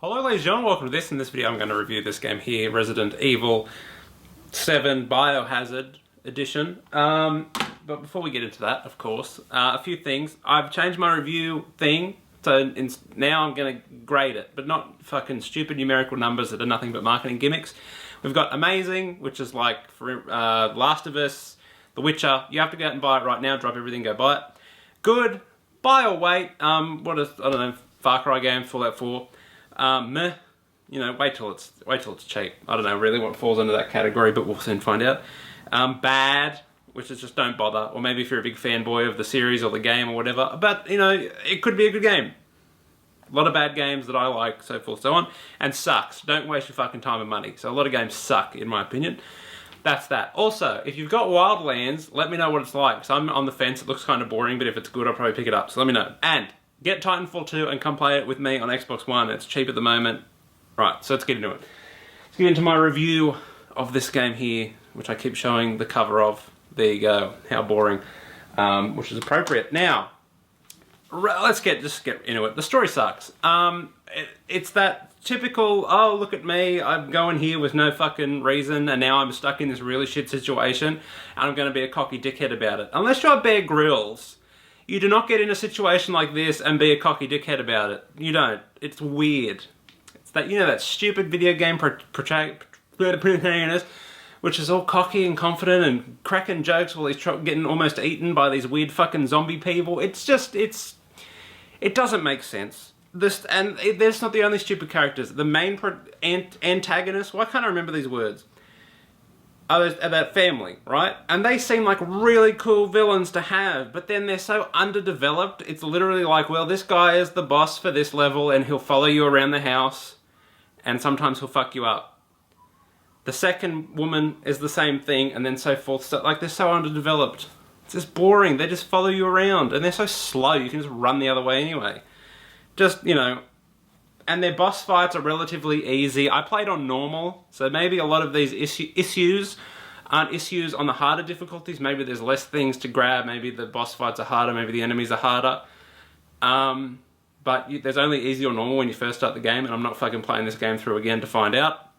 Hello ladies and gentlemen, welcome to this. In this video I'm going to review this game here, Resident Evil 7 Biohazard Edition. But before we get into that, of course, a few things. I've changed my review thing, so now I'm going to grade it, but not fucking stupid numerical numbers that are nothing but marketing gimmicks. We've got Amazing, which is like for Last of Us, The Witcher. You have to go out and buy it right now, drop everything, go buy it. Good, buy or wait, I don't know, Far Cry game, Fallout 4. Meh, you know, wait till it's cheap. I don't know really what falls under that category, but we'll soon find out. Bad, which is just don't bother, or maybe if you're a big fanboy of the series or the game or whatever, but you know, it could be a good game. A lot of bad games that I like, so forth, so on. And sucks. Don't waste your fucking time and money. So a lot of games suck, in my opinion. That's that. Also, if you've got Wildlands, let me know what it's like. So I'm on the fence, it looks kind of boring, but if it's good, I'll probably pick it up. So let me know. And get Titanfall 2 and come play it with me on Xbox One. It's cheap at the moment. Right, so let's get into it. Let's get into my review of this game here, which I keep showing the cover of. There you go. How boring. Which is appropriate. Now, let's just get into it. The story sucks. It's that typical, oh, look at me, I'm going here with no fucking reason, and now I'm stuck in this really shit situation, and I'm going to be a cocky dickhead about it. Unless you're Bear Grylls, you do not get in a situation like this and be a cocky dickhead about it. You don't. It's weird. It's that, you know, that stupid video game protagonist, which is all cocky and confident and cracking jokes while he's getting almost eaten by these weird fucking zombie people. It doesn't make sense. There's not the only stupid characters. The main antagonist, why can't I remember these words? Are that family, right? And they seem like really cool villains to have, but then they're so underdeveloped. It's literally like, well, this guy is the boss for this level and he'll follow you around the house and sometimes he'll fuck you up. The second woman is the same thing and then so forth. So, like, they're so underdeveloped. It's just boring. They just follow you around and they're so slow. You can just run the other way anyway. Just, you know, and their boss fights are relatively easy. I played on normal, so maybe a lot of these issues aren't issues on the harder difficulties. Maybe there's less things to grab. Maybe the boss fights are harder. Maybe the enemies are harder. But there's only easy or normal when you first start the game, and I'm not fucking playing this game through again to find out.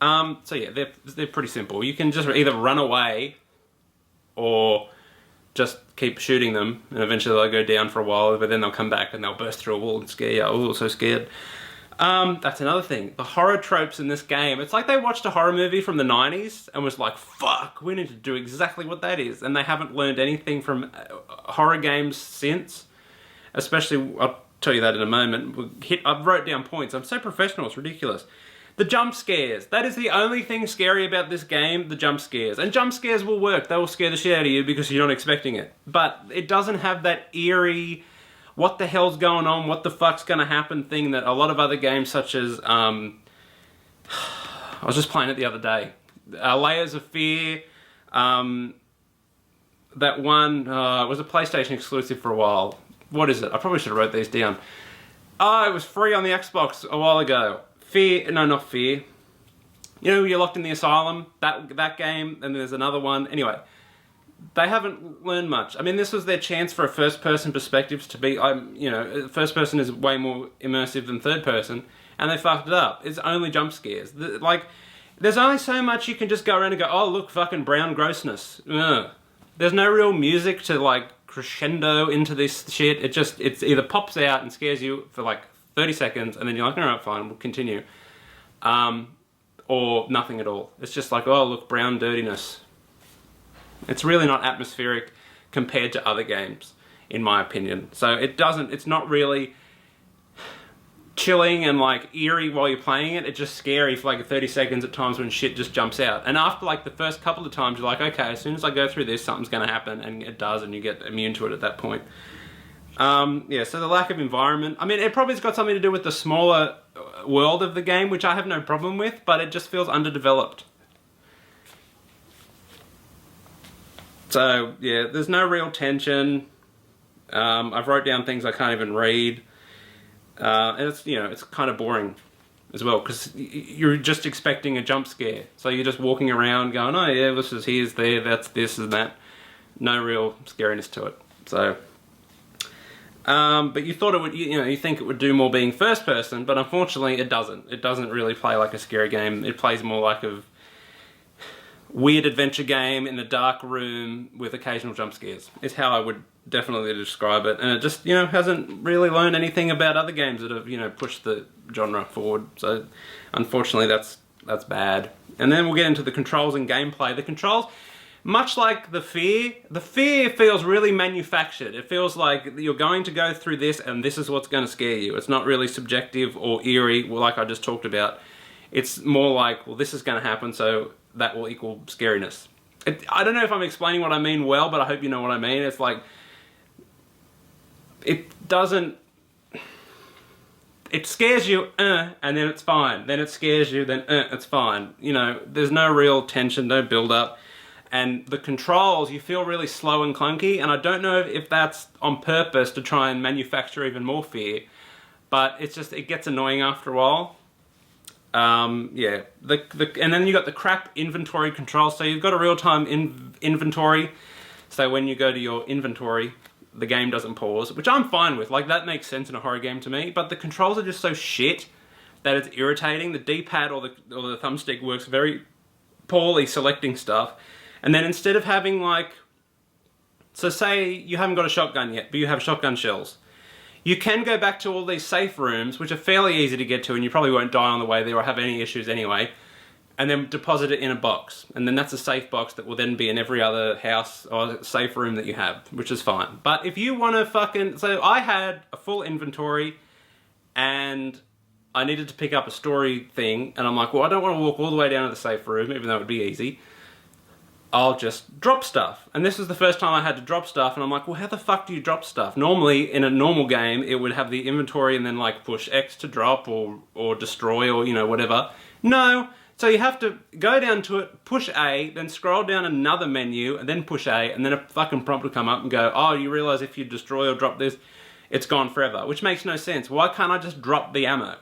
So yeah, they're pretty simple. You can just either run away or just keep shooting them, and eventually they'll go down for a while, but then they'll come back and they'll burst through a wall and scare you. Oh, so scared. That's another thing. The horror tropes in this game, it's like they watched a horror movie from the 90s and was like, fuck, we need to do exactly what that is. And they haven't learned anything from horror games since. Especially, I'll tell you that in a moment. I wrote down points. I'm so professional, it's ridiculous. The jump scares. That is the only thing scary about this game, the jump scares. And jump scares will work. They will scare the shit out of you because you're not expecting it. But it doesn't have that eerie, what the hell's going on, what the fuck's gonna happen thing that a lot of other games such as, I was just playing it the other day. Layers of Fear, that one, it was a PlayStation exclusive for a while. What is it? I probably should have wrote these down. Oh, it was free on the Xbox a while ago. Fear, no, not Fear. You know, you're locked in the asylum, that game, and there's another one. Anyway, they haven't learned much. I mean, this was their chance for a first-person perspective to be, you know, first person is way more immersive than third person, and they fucked it up. It's only jump scares. Like, there's only so much you can just go around and go, oh, look, fucking brown grossness. Ugh. There's no real music to, like, crescendo into this shit. It's either pops out and scares you for, like, 30 seconds, and then you're like, alright, fine, we'll continue. Or nothing at all. It's just like, oh, look, brown dirtiness. It's really not atmospheric compared to other games, in my opinion. So it's not really chilling and like eerie while you're playing it. It's just scary for like 30 seconds at times when shit just jumps out. And after like the first couple of times, you're like, okay, as soon as I go through this, something's gonna happen, and it does, and you get immune to it at that point. Yeah, so the lack of environment. I mean, it probably's got something to do with the smaller world of the game, which I have no problem with, but it just feels underdeveloped. So, yeah, there's no real tension. I've wrote down things I can't even read. And it's, you know, it's kind of boring as well, because you're just expecting a jump scare. So you're just walking around going, oh yeah, this is here's there, that's this and that. No real scariness to it. So, But you thought it would, you think it would do more being first person, but unfortunately it doesn't. It doesn't really play like a scary game. It plays more like a weird adventure game in a dark room with occasional jump scares, is how I would definitely describe it. And it just, hasn't really learned anything about other games that have, pushed the genre forward. So unfortunately that's bad. And then we'll get into the controls and gameplay. The controls, much like the fear feels really manufactured. It feels like you're going to go through this and this is what's going to scare you. It's not really subjective or eerie like I just talked about. It's more like, well, this is going to happen, so that will equal scariness. I don't know if I'm explaining what I mean well, but I hope you know what I mean. It's like, it doesn't... It scares you, and then it's fine. Then it scares you, then it's fine. There's no real tension, no build-up. And the controls, you feel really slow and clunky, and I don't know if that's on purpose to try and manufacture even more fear, but it gets annoying after a while. Yeah. And then you got the crap inventory control, so you've got a real-time inventory, so when you go to your inventory, the game doesn't pause, which I'm fine with. Like, that makes sense in a horror game to me, but the controls are just so shit that it's irritating. The D-pad or the thumbstick works very poorly selecting stuff. And then instead of having so say you haven't got a shotgun yet, but you have shotgun shells. You can go back to all these safe rooms, which are fairly easy to get to, and you probably won't die on the way there or have any issues anyway, and then deposit it in a box. And then that's a safe box that will then be in every other house or safe room that you have, which is fine. But if you want to so I had a full inventory, and I needed to pick up a story thing, and I'm like, well, I don't want to walk all the way down to the safe room, even though it would be easy. I'll just drop stuff. And this was the first time I had to drop stuff, and I'm like, well, how the fuck do you drop stuff? Normally, in a normal game, it would have the inventory and then push X to drop or destroy or, whatever. No. So you have to go down to it, push A, then scroll down another menu, and then push A, and then a fucking prompt will come up and go, oh, you realize if you destroy or drop this, it's gone forever, which makes no sense. Why can't I just drop the ammo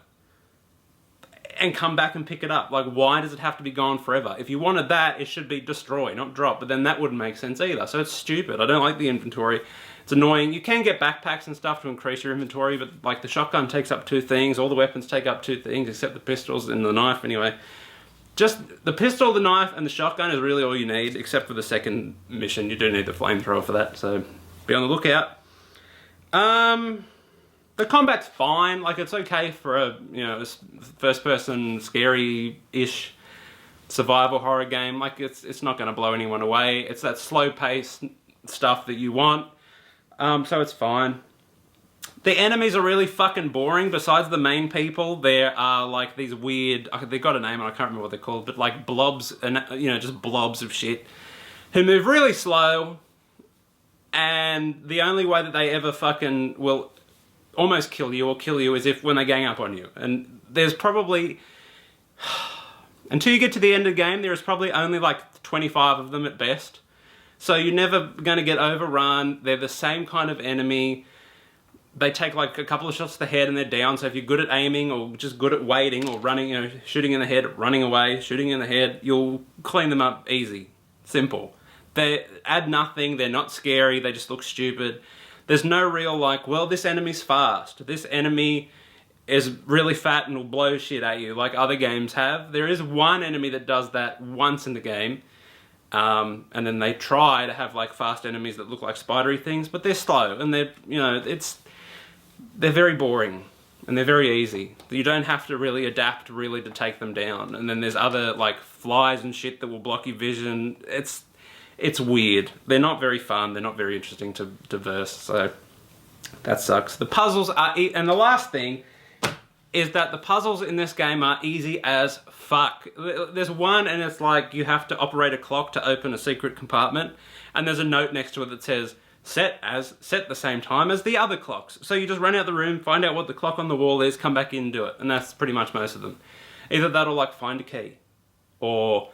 and come back and pick it up? Why does it have to be gone forever? If you wanted that, it should be destroy, not drop, but then that wouldn't make sense either. So it's stupid. I don't like the inventory. It's annoying. You can get backpacks and stuff to increase your inventory, but the shotgun takes up 2 things, all the weapons take up 2 things, except the pistols and the knife anyway. Just the pistol, the knife, and the shotgun is really all you need, except for the second mission. You do need the flamethrower for that, so be on the lookout. The combat's fine. It's okay for a first-person scary-ish survival horror game. It's not going to blow anyone away. It's that slow-paced stuff that you want, so it's fine. The enemies are really fucking boring. Besides the main people, there are these weird, they've got a name and I can't remember what they're called, but blobs, and just blobs of shit who move really slow, and the only way that they ever fucking will almost kill you or kill you is when they gang up on you. And there's probably, until you get to the end of the game, there is probably only 25 of them at best. So you're never going to get overrun. They're the same kind of enemy. They take a couple of shots to the head and they're down, so if you're good at aiming or just good at waiting or running, shooting in the head, running away, shooting in the head, you'll clean them up easy. Simple. They add nothing, they're not scary, they just look stupid. There's no real well, this enemy's fast, this enemy is really fat and will blow shit at you like other games have. There is one enemy that does that once in the game, and then they try to have fast enemies that look like spidery things, but they're slow and they're, they're very boring and they're very easy. You don't have to really adapt to take them down. And then there's other flies and shit that will block your vision. It's weird. They're not very fun. They're not very interesting to verse. So that sucks. The puzzles are, and the last thing is that the puzzles in this game are easy as fuck. There's one and it's you have to operate a clock to open a secret compartment, and there's a note next to it that says, set the same time as the other clocks. So you just run out the room, find out what the clock on the wall is, come back in and do it. And that's pretty much most of them. Either that or find a key. Or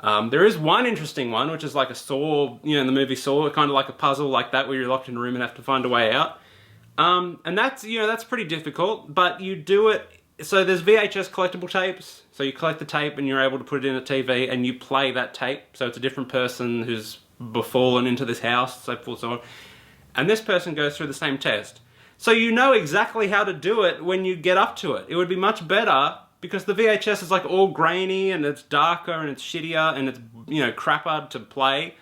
there is one interesting one, which is a Saw, in the movie Saw, kind of like a puzzle like that where you're locked in a room and have to find a way out. And that's, that's pretty difficult, but you do it. So there's VHS collectible tapes. So you collect the tape and you're able to put it in a TV and you play that tape. So it's a different person who's befallen into this house, so forth, so on. And this person goes through the same test. So you know exactly how to do it when you get up to it. It would be much better because the VHS is like all grainy and it's darker and it's shittier and it's, you know, crapper to play.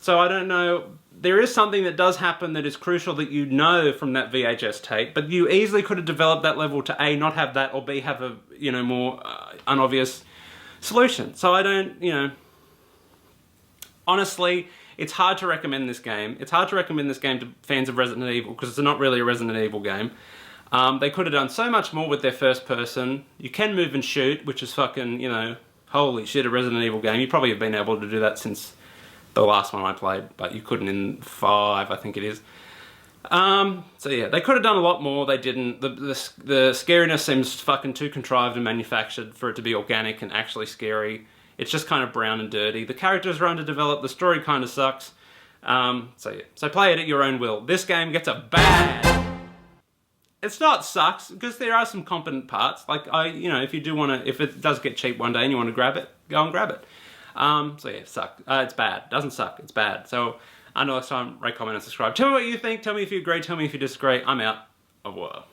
So I don't know. There is something that does happen that is crucial that you know from that VHS tape, but you easily could have developed that level to A, not have that, or B, have a, you know, more unobvious solution. So I don't, you know, honestly, it's hard to recommend this game. It's hard to recommend this game to fans of Resident Evil because it's not really a Resident Evil game. They could have done so much more with their first person. You can move and shoot, which is fucking, you know, holy shit, a Resident Evil game. You probably have been able to do that since the last one I played, but you couldn't in 5, I think it is. So yeah, they could have done a lot more. They didn't. The scariness seems fucking too contrived and manufactured for it to be organic and actually scary. It's just kind of brown and dirty. The characters are underdeveloped. The story kind of sucks. So yeah, so play it at your own will. This game gets a bad. It's not sucks because there are some competent parts. Like you know, if you do want to, if it does get cheap one day and you want to grab it, go and grab it. So yeah, suck. It's bad. Doesn't suck. It's bad. So until next time, rate, comment, and subscribe. Tell me what you think. Tell me if you agree. Tell me if you disagree. I'm out. Au revoir.